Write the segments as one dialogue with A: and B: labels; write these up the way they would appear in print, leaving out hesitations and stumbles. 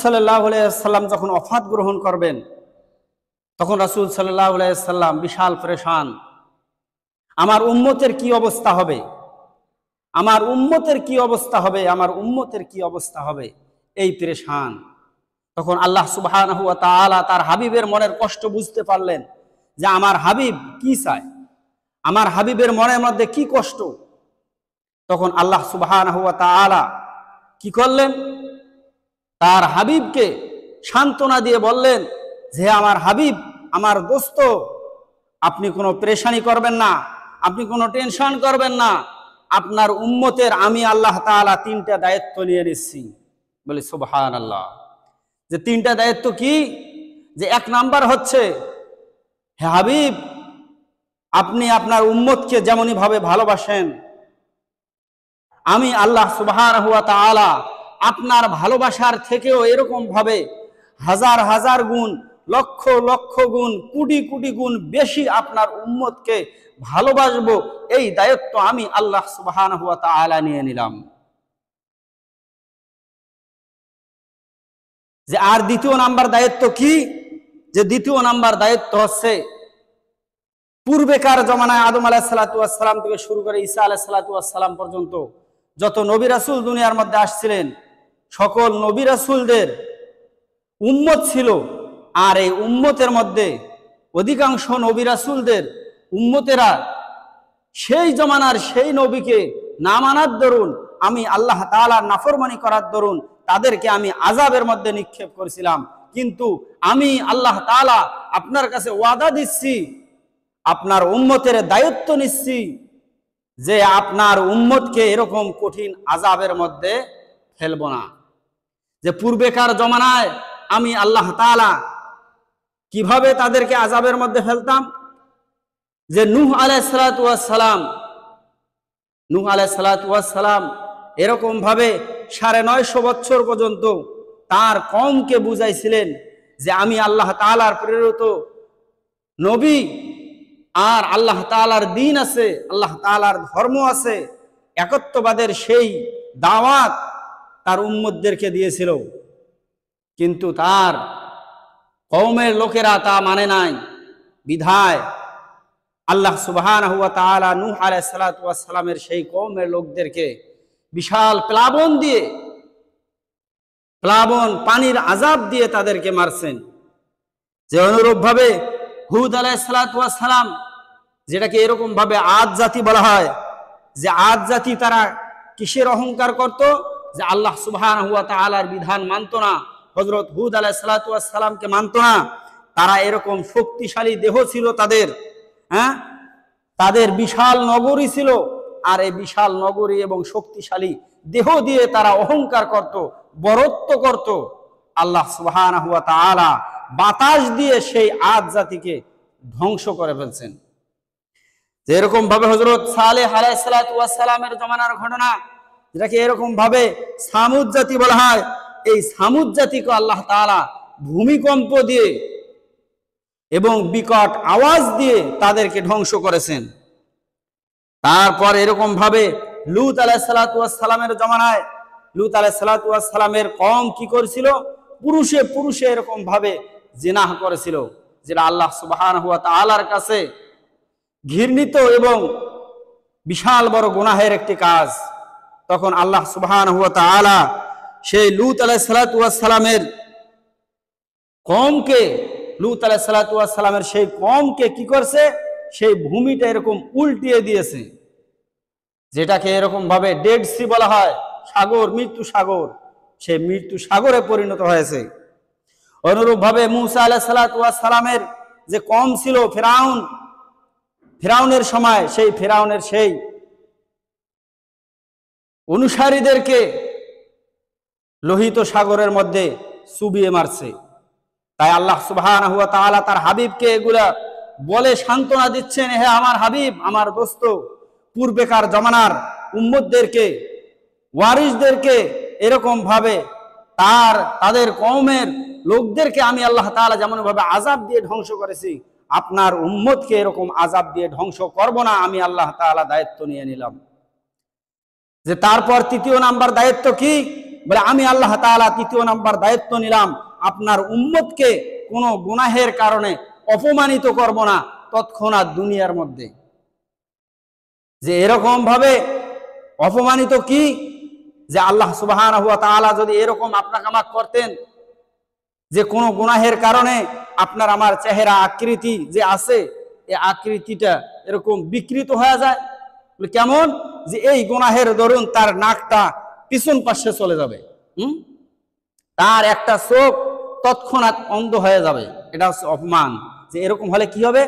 A: সাল্লাল্লাহু আলাইহি সাল্লাম যখন ওফাত গ্রহণ করবেন, তখন রাসূল সাল্লাল্লাহু আলাইহি সাল্লাম বিশাল পরেশান। আমার উম্মতের কি অবস্থা হবে, আমার উম্মতের কি অবস্থা হবে, আমার উম্মতের কি অবস্থা হবে, এই পরেশান। তখন আল্লাহ সুবহানাহু ওয়া তাআলা তার হাবিবের মনের কষ্ট বুঝতে পারলেন যে আমার হাবিব কি চায়, আমার হাবিবের মনের মধ্যে কি কষ্ট। তখন আল্লাহ সুবহানাহু ওয়া তাআলা কি করলেন, তার হাবিবকে সান্ত্বনা দিয়ে বললেন যে আমার হাবিব, আমার দোস্ত, আপনি কোনো পেরেশানি করবেন না, আপনি কোনো টেনশন করবেন না। আপনার উম্মতের আমি আল্লাহ তাআলা তিনটা দায়িত্ব নিয়ে নিচ্ছি। বলি সুবহানাল্লাহ। যে তিনটা দায়িত্ব কি? যে এক নাম্বার হচ্ছে, হে হাবিব, আপনি আপনার উম্মতকে যেমনই ভাবে ভালোবাসেন, আমি আল্লাহ সুবহানাহু ওয়া তাআলা আপনার ভালোবাসার থেকেও এরকম ভাবে হাজার হাজার গুণ, লক্ষ লক্ষ গুণ, কোটি কোটি গুণ বেশি আপনার উম্মতকে ভালোবাসবো। এই দায়িত্ব আমি আল্লাহ সুবহানাহু ওয়া তাআলা নিয়ে নিলাম। যে আর দ্বিতীয় নাম্বার দায়িত্ব কি? যে দ্বিতীয় নাম্বার দায়িত্ব হচ্ছে, পূর্বেকার জমানায় আদম আলাইহিস সালাতু ওয়াস সালাম থেকে শুরু করে ঈসা আলাইহিস সালাতু ওয়াস সালাম পর্যন্ত যত নবী রাসূল দুনিয়ার মধ্যে আসছিলেন, সকল নবী রাসূলদের উম্মত ছিল। আর এই উম্মতের মধ্যে অধিকাংশ নবী রাসূলদের উম্মতেরা সেই জমানার সেই নবীকে না মানার দরুন, আমি আল্লাহ তাআলার নাফরমানি করার দরুন তাদেরকে আমি আযাবের মধ্যে নিক্ষেপ করেছিলাম। কিন্তু আমি আল্লাহ তাআলা আপনার কাছে ওয়াদা দিচ্ছি, আপনার উম্মতের দায়িত্ব নিচ্ছি যে আপনার উম্মতকে এরকম কঠিন আযাবের মধ্যে ফেলব না। যে পূর্বেকার জমানায় আমি আল্লাহ তাআলা কিভাবে তাদেরকে আযাবের মধ্যে ফেলতাম, যে নূহ আলাইহিস সালাতু ওয়াস সালাম এরকম ভাবে ৯৫০ বছর পর্যন্ত তার কওমকে বুঝাইছিলেন যে আমি আল্লাহ তাআলার প্রেরিত নবী, আর আল্লাহ তাআলার দ্বীন আছে, আল্লাহ তাআলার ধর্ম আছে, একত্ববাদের সেই দাওয়াত তার উম্মতদেরকে দিয়েছিল। কিন্তু তার কওমের লোকেরা তা মানে নাই। বিধায় আল্লাহ সুবহানাহু ওয়া তাআলা নূহ আলাইহিস সালাতু ওয়াস সালামের সেই কওমের লোকদেরকে বিশাল প্লাবন পানির আযাব দিয়ে তাদেরকে মারছেন। যে অনুরূপ ভাবে হুদ আলাইহিস সালাতু ওয়াস সালাম, যেটাকে এরকম ভাবে আদ জাতি বলা হয়, যে আদ জাতি তারা কিসের অহংকার করত? যে আল্লাহ সুবহানাহু ওয়া তাআলার বিধান মানত না, হযরত হুদ আলাইহিস সালাতু ওয়াস সালামকে মানত না। তারা এরকম শক্তিশালী দেহ ছিল তাদের, তাদের বিশাল নগরী ছিল, আর এই বিশাল নগরী এবং শক্তিশালী দেহ দিয়ে তারা অহংকার করত, বরত্ব করত। আল্লাহ সুবহানাহু ওয়া তাআলা বাতাস দিয়ে সেই আদ জাতিকে ধ্বংস করে ফেলছেন। যেরকম ভাবে হযরত সালেহ আলাইহিস সালাতু ওয়াস সালামের জমানার ঘটনা, যেটাকে এরকম ভাবে সামুদ জাতি বলা হয়, এই সামুদ জাতিকে আল্লাহ তাআলা ভূমিকম্প দিয়ে এবং বিকট আওয়াজ দিয়ে তাদেরকে ধ্বংস করেছেন। তারপর এরকম ভাবে লূত আলাইহিস সালাতু ওয়াস সালামের জমানায় লূত আলাইহিস সালাতু ওয়াস সালামের কওম কি করেছিল? পুরুষে পুরুষে এরকম ভাবে জিনাহ করেছিল, যেটা আল্লাহ সুবহানাহু ওয়া তাআলার কাছে ঘৃণিত এবং বিশাল বড় গুনাহের একটি কাজ। তখন আল্লাহ সুবহানাহু ওয়া তাআলা সেই লূত আলাইহিস সালাতু ওয়াস সালামের কওমকে, লূত আলাইহিস সালাতু ওয়াস সালামের সেই কওমকে কি করছে? সেই ভূমিটা এরকম উল্টিয়ে দিয়েছে, যেটাকে এরকম ভাবে ডেড সি বলা হয়, সাগর, মৃত্যু সাগর। সেই মৃত্যু সাগরে পরিণত হয়েছে। অনুরূপ ভাবে মূসা আলাইহিস সালাতু ওয়াস সালামের যে কওম ছিল ফিরাউনের সময়, সেই ফিরাউনের সেই অনুসারীদেরকে লোহিত সাগরের মধ্যে চুবিয়ে মারছে। তাই আল্লাহ সুবহানাহু ওয়া তাআলা তার হাবিবকে এগুলা বলে সান্ত্বনা দিচ্ছেন, হে আমার হাবিব, আমার দোস্ত, পূর্বেকার জমানার উম্মতদেরকে, ওয়ারিসদেরকে এরকম ভাবে তাদের কওমের লোকদেরকে আমি আল্লাহ তাআলা যেমন ভাবে আযাব দিয়ে ধ্বংস করেছি, আপনার উম্মতকে এরকম আযাব দিয়ে ধ্বংস করব না, আমি আল্লাহ তাআলা দায়িত্ব নিয়ে নিলাম। যে তারপর তৃতীয় নাম্বার দায়িত্ব কি? বলে আমি আল্লাহ তাআলা তৃতীয় নাম্বার দায়িত্ব নিলাম, আপনার উম্মতকে কোনো গুনাহের কারণে অপমানিত করব না তৎক্ষণাৎ দুনিয়ার মধ্যে। যে এরকম ভাবে অপমানিত কি, যে আল্লাহ সুবহানাহু ওয়া তাআলা যদি এরকম আপনাকে আমাকে করতেন যে কোনো গুনাহের কারণে আপনার আমার চেহারা আকৃতি যে আছে এই আকৃতিটা এরকম বিকৃত হয়ে যায়। কেমন, যে এই গুনাহের দরুন তার নাকটা পিছন পাশে চলে যাবে, তার একটা চোখ তৎক্ষণাৎ অন্ধ হয়ে যাবে। এটা হচ্ছে অপমান। যে এরকম হলে কি হবে,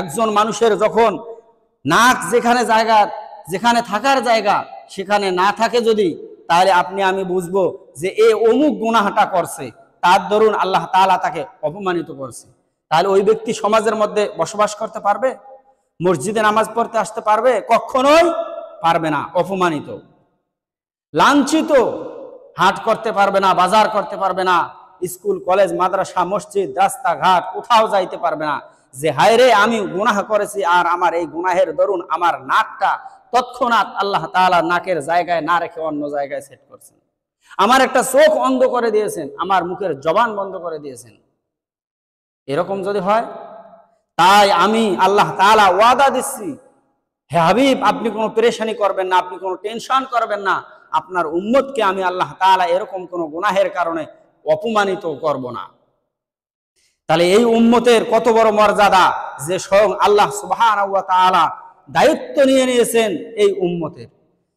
A: একজন মানুষের যখন নাক যেখানে থাকার জায়গা সেখানে না থাকে যদি, তাহলে আপনি আমি বুঝবো যে এ অমুক গুনাহটা করছে, তার দরুন আল্লাহ তাআলা তাকে অপমানিত করছে। তাহলে ওই ব্যক্তি সমাজের মধ্যে বসবাস করতে পারবে? মসজিদে নামাজ পড়তে আসতে পারবে? কখনোই পারবে না। অপমানিত, লাঞ্ছিত, হাট করতে পারবে না, বাজার করতে পারবে না, স্কুল কলেজ মাদ্রাসা মসজিদ রাস্তাঘাট কোথাও যাইতে পারবে না। যে হায় রে আমি গুনাহ করেছি, আর আমার এই গুনাহের দরুন আমার নাকটা তৎক্ষণাৎ আল্লাহ তাআলা নাকের জায়গায় না রেখে অন্য জায়গায় সেট করছেন, আমার একটা চোখ অন্ধ করে দিয়েছেন, আমার মুখের জবান বন্ধ করে দিয়েছেন। এরকম যদি হয়, তাই আমি আল্লাহ তাআলা ওয়াদা দিচ্ছি, হে হাবিব আপনি কোনো পেরেশানি করবেন না, আপনি কোনো টেনশন করবেন না, আপনার উম্মতকে আমি আল্লাহ তাআলা এরকম কোনো গুনাহের কারণে অপমানিত করব না। তাহলে এই উম্মতের কত বড় মর্যাদা, যে স্বয়ং আল্লাহ সুবহানাহু ওয়া তাআলা দায়িত্ব নিয়ে নিয়েছেন এই উম্মতের।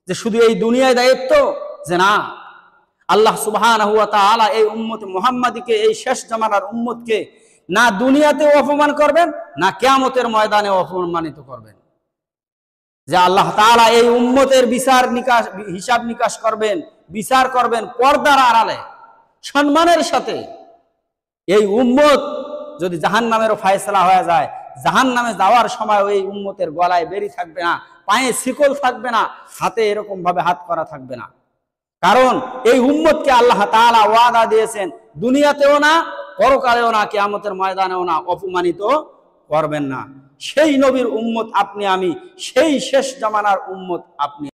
A: যে শুধু এই দুনিয়ায় দায়িত্ব, যে না, আল্লাহ সুবহানাহু ওয়া তাআলা এই উম্মত মুহাম্মাদীকে, এই শেষ জামানার উম্মতকে না দুনিয়াতেও অপমান করবেন, না কিয়ামতের ময়দানে অপমানিত করবেন। যে আল্লাহ তাআলা এই উম্মতের হিসাব নিকাশ করবেন, বিচার করবেন পর্দার আড়ালে সম্মানের সাথে। এই উম্মত যদি জাহান্নামেরও ফয়সালা হয়ে যায়, জাহান্নামে যাওয়ার সময় ওই উম্মতের গলায় বেরি থাকবে না, পায়ে শিকল থাকবে না, হাতে এরকম ভাবে হাত করা থাকবে না। কারণ এই উম্মতকে আল্লাহ তাআলা ওয়াদা দিয়েছেন, দুনিয়াতেও না, পরকালেও না, কিয়ামতের ময়দানেও না, অপমানিত করবেন না। সেই নবীর উম্মত আপনি আমি, সেই শেষ জামানার উম্মত আপনি।